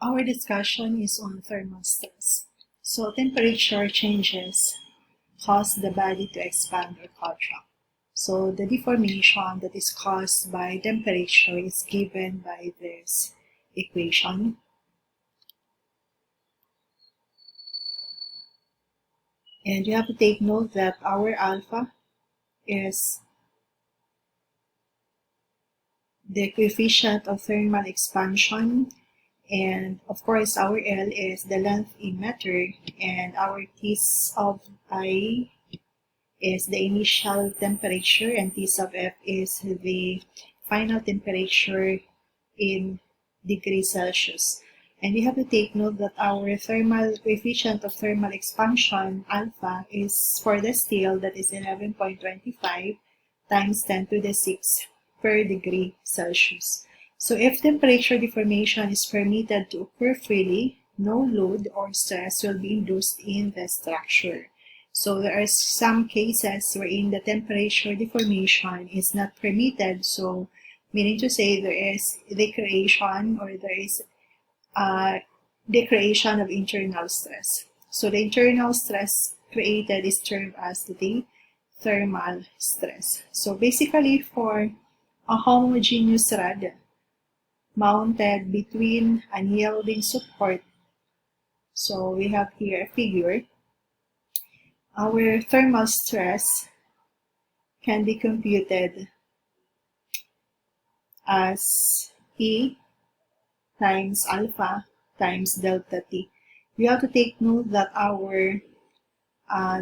Our discussion is on thermal stress. So temperature changes cause the body to expand or contract. So the deformation that is caused by temperature is given by this equation. And you have to take note that our alpha is the coefficient of thermal expansion, and of course our L is the length in meter, and our T sub I is the initial temperature, and T sub F is the final temperature in degrees Celsius. And we have to take note that our thermal coefficient of thermal expansion, alpha, is for the scale that is 11.25 times 10 to the 6 per degree Celsius. So if temperature deformation is permitted to occur freely, no load or stress will be induced in the structure. So there are some cases wherein the temperature deformation is not permitted, so meaning to say there is the creation or there is the creation of internal stress. So the internal stress created is termed as the thermal stress. So basically for a homogeneous rod mounted between unyielding support, so we have here a figure, our thermal stress can be computed as E times alpha times delta T. We have to take note that our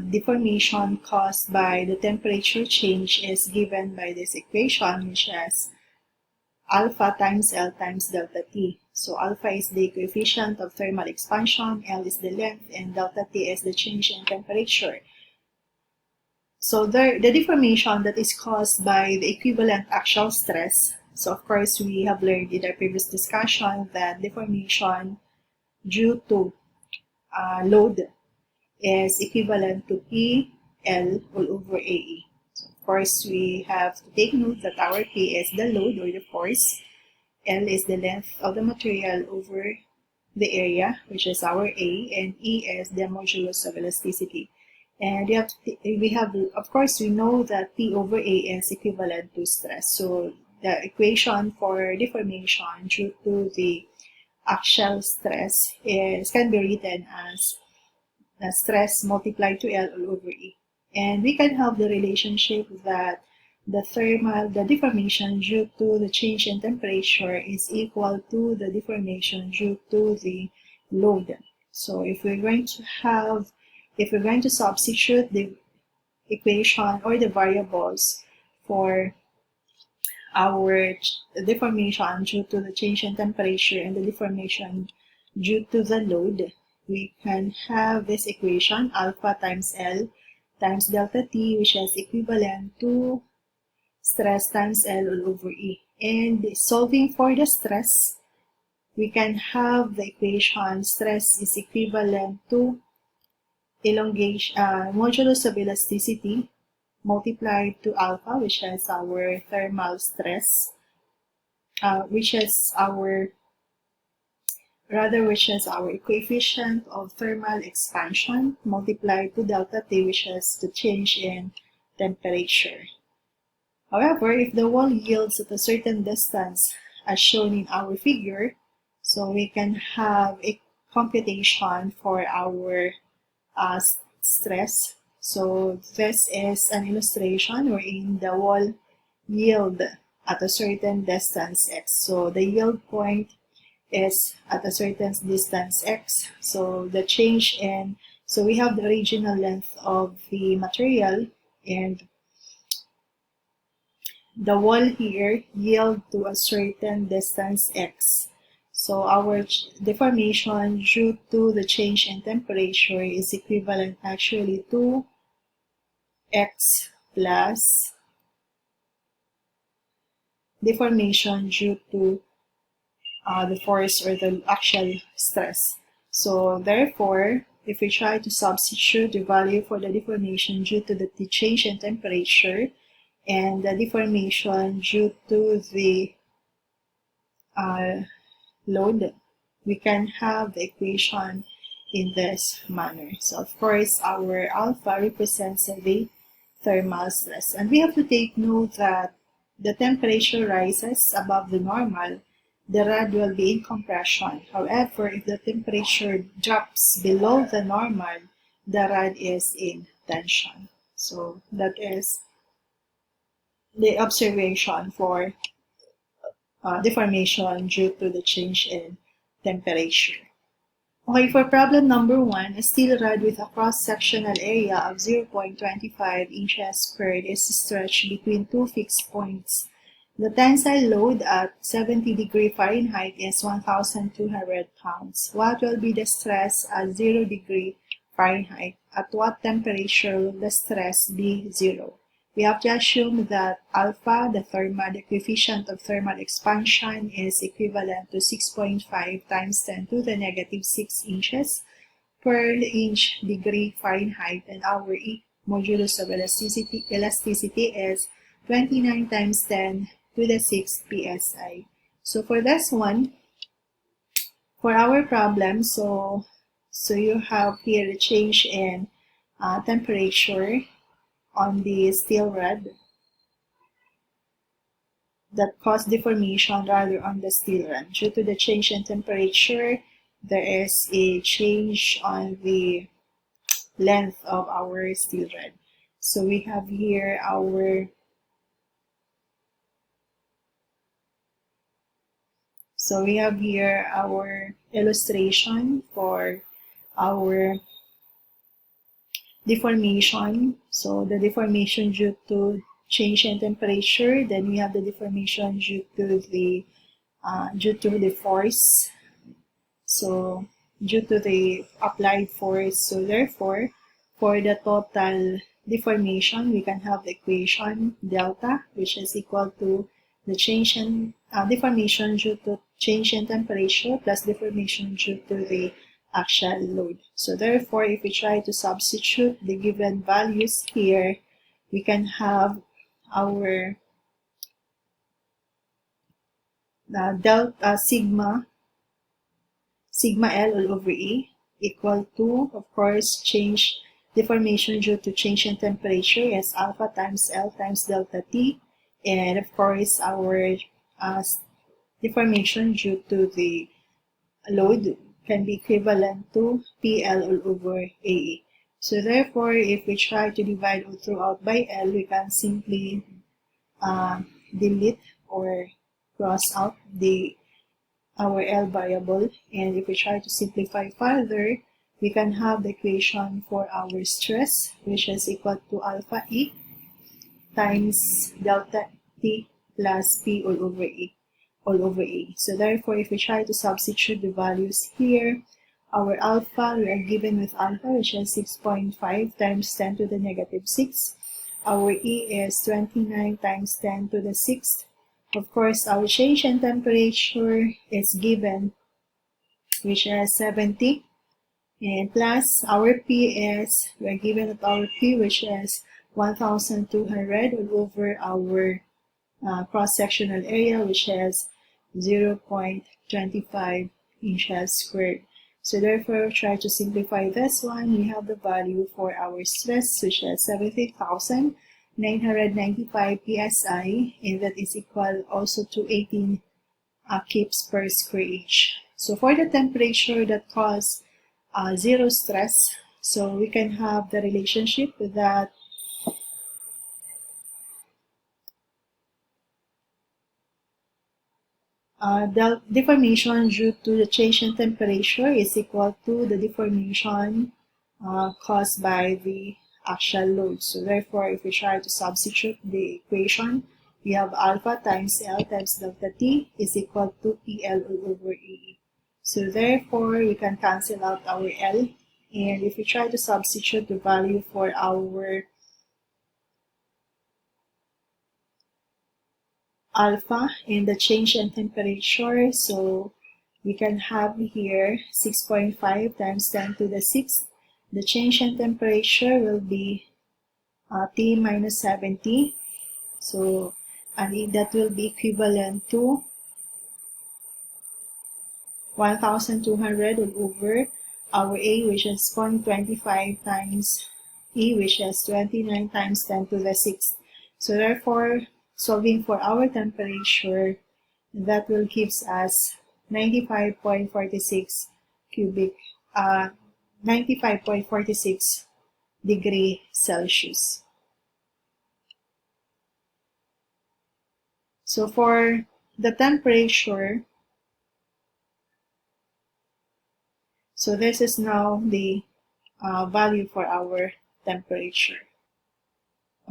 deformation caused by the temperature change is given by this equation, which is alpha times L times delta T. So alpha is the coefficient of thermal expansion, L is the length, and delta T is the change in temperature. So the deformation that is caused by the equivalent axial stress, so of course we have learned in our previous discussion that deformation due to load is equivalent to PL all over AE. So of course we have to take note that our P is the load or the force, L is the length of the material over the area, which is our A, and E is the modulus of elasticity. And of course we know that P over A is equivalent to stress. So the equation for deformation due to the axial stress can be written as stress multiplied to L all over E. And we can have the relationship that the deformation due to the change in temperature is equal to the deformation due to the load. So if we're going to substitute the equation or the variables for our deformation due to the change in temperature and the deformation due to the load, we can have this equation, alpha times L times delta T, which is equivalent to stress times L all over E. And solving for the stress, we can have the equation stress is equivalent to modulus of elasticity multiplied to alpha, which is our thermal stress, which is our coefficient of thermal expansion multiplied to delta T, which is the change in temperature. However, if the wall yields at a certain distance as shown in our figure, so we can have a computation for our stress. So this is an illustration wherein the wall yield at a certain distance x. So the yield point is at a certain distance x. So the change in, so we have the original length of the material, and the wall here yield to a certain distance x. So our deformation due to the change in temperature is equivalent actually to x plus deformation due to the force or the axial stress. So therefore, if we try to substitute the value for the deformation due to the change in temperature and the deformation due to the load, we can have the equation in this manner. So of course, our alpha represents the thermal stress. And we have to take note that the temperature rises above the normal, the rod will be in compression. However, if the temperature drops below the normal, the rod is in tension. So that is the observation for deformation due to the change in temperature. Okay, for problem number 1, a steel rod with a cross-sectional area of 0.25 inches squared is stretched between two fixed points. The tensile load at 70 degree Fahrenheit is 1,200 pounds. What will be the stress at 0 degree Fahrenheit? At what temperature will the stress be 0? We have to assume that alpha, the coefficient of thermal expansion, is equivalent to 6.5 times 10 to the negative 6 inches per inch degree Fahrenheit, and our modulus of elasticity is 29 times 10 to the 6 psi. So for this one, for our problem, so you have here a change in temperature on the steel rod that caused deformation rather on the steel rod. Due to the change in temperature, there is a change on the length of our steel rod. So we have here our illustration for our deformation. So the deformation due to change in temperature, then we have the deformation due to the force. So due to the applied force. So therefore, for the total deformation, we can have the equation delta, which is equal to the change in deformation due to change in temperature plus deformation due to the axial load. So therefore, if we try to substitute the given values here, we can have our delta sigma L all over E equal to, of course, change deformation due to change in temperature is alpha times L times delta T, and of course our deformation due to the load can be equivalent to PL all over AE. So therefore, if we try to divide throughout by L, we can simply delete or cross out our L variable, and if we try to simplify further, we can have the equation for our stress, which is equal to alpha E times delta T plus P all over A. So therefore, if we try to substitute the values here, our alpha, we are given with alpha, which is 6.5 times 10 to the negative 6. Our E is 29 times 10 to the 6th. Of course, our change in temperature is given, which is 70. And plus, our P is, we are given at our P, which is 1,200 all over our cross-sectional area, which is 0.25 inches squared. So therefore, try to simplify this one. We have the value for our stress, which is 70,995 psi, and that is equal also to 18 kips per square inch. So for the temperature that cause zero stress, so we can have the relationship that the deformation due to the change in temperature is equal to the deformation caused by the axial load. So therefore, if we try to substitute the equation, we have alpha times L times delta T is equal to PL all over AE. So therefore, we can cancel out our L, and if we try to substitute the value for our alpha in the change in temperature, so we can have here 6.5 times 10 to the 6th. The change in temperature will be T minus 70. So, and that will be equivalent to 1,200 all over our A, which is 0.25 times E, which is 29 times 10 to the 6th. So therefore, solving for our temperature, that will gives us 95.46 cubic, 95.46 degree Celsius. So for the temperature, so this is now the value for our temperature.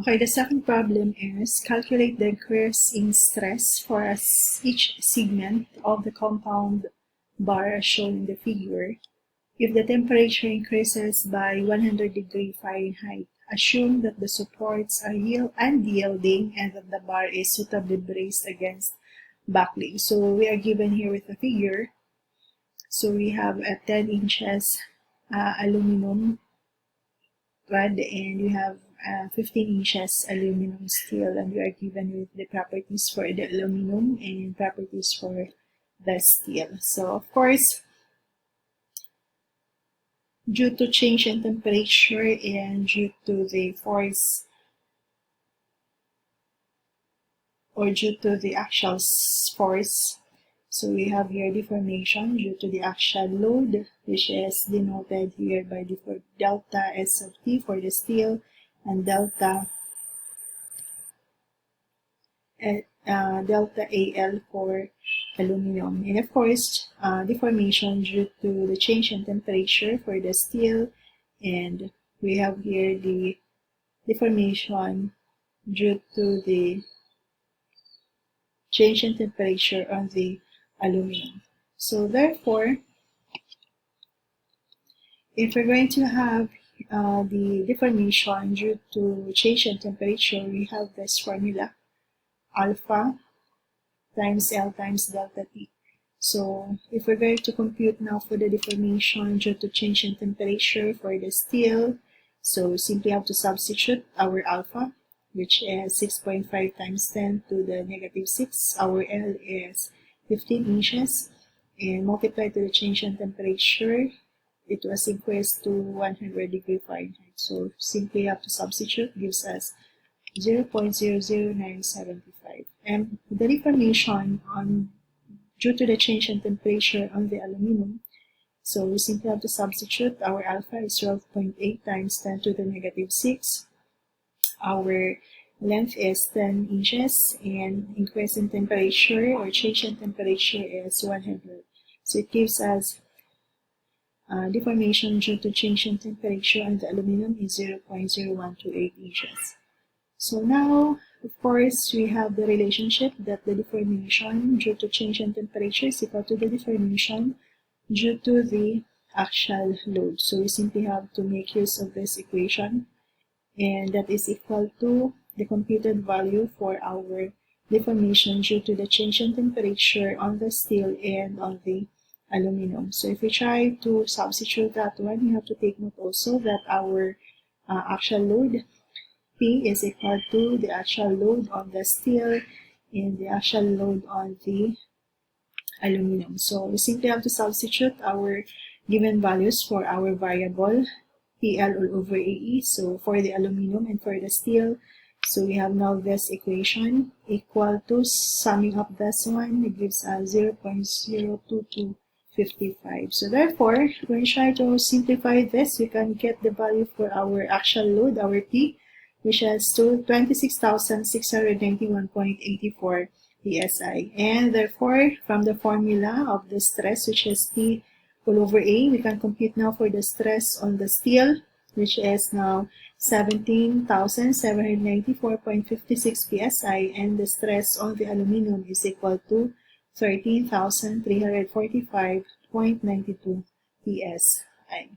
Okay, the second problem is calculate the increase in stress for each segment of the compound bar as shown in the figure. If the temperature increases by 100 degrees Fahrenheit, assume that the supports are unyielding and that the bar is suitably braced against buckling. So we are given here with a figure. So we have a 10 inches aluminum rod, and you have 15 inches aluminum steel, and we are given with the properties for the aluminum and properties for the steel. So of course, due to change in temperature and due to the force or due to the actual force, so we have here deformation due to the actual load, which is denoted here by the delta S of T for the steel and delta AL for aluminum. And of course, deformation due to the change in temperature for the steel, and we have here the deformation due to the change in temperature on the aluminum. So therefore, if we're going to have the deformation due to change in temperature, we have this formula, alpha times L times delta T. So if we're going to compute now for the deformation due to change in temperature for the steel, so simply have to substitute our alpha, which is 6.5 times 10 to the negative 6. Our L is 15 inches, and multiply to the change in temperature, it was increased to 100 degrees Fahrenheit. So simply have to substitute, gives us 0.00975. And the deformation due to the change in temperature on the aluminum, so we simply have to substitute. Our alpha is 12.8 times 10 to the negative 6. Our length is 10 inches, and increase in temperature or change in temperature is 100. So it gives us deformation due to change in temperature on the aluminum is 0.0128 inches. So now, of course, we have the relationship that the deformation due to change in temperature is equal to the deformation due to the actual load. So we simply have to make use of this equation, and that is equal to the computed value for our deformation due to the change in temperature on the steel and on the aluminum. So if we try to substitute that one, you have to take note also that our actual load P is equal to the actual load on the steel and the actual load on the aluminum. So we simply have to substitute our given values for our variable PL all over AE. So for the aluminum and for the steel, so we have now this equation equal to, summing up this one, it gives us 0.02255. So therefore, when we try to simplify this, we can get the value for our actual load, our P, which is 26,691.84 psi. And therefore, from the formula of the stress, which is P all over A, we can compute now for the stress on the steel, which is now 17,794.56 psi, and the stress on the aluminum is equal to 13,345.92 psi.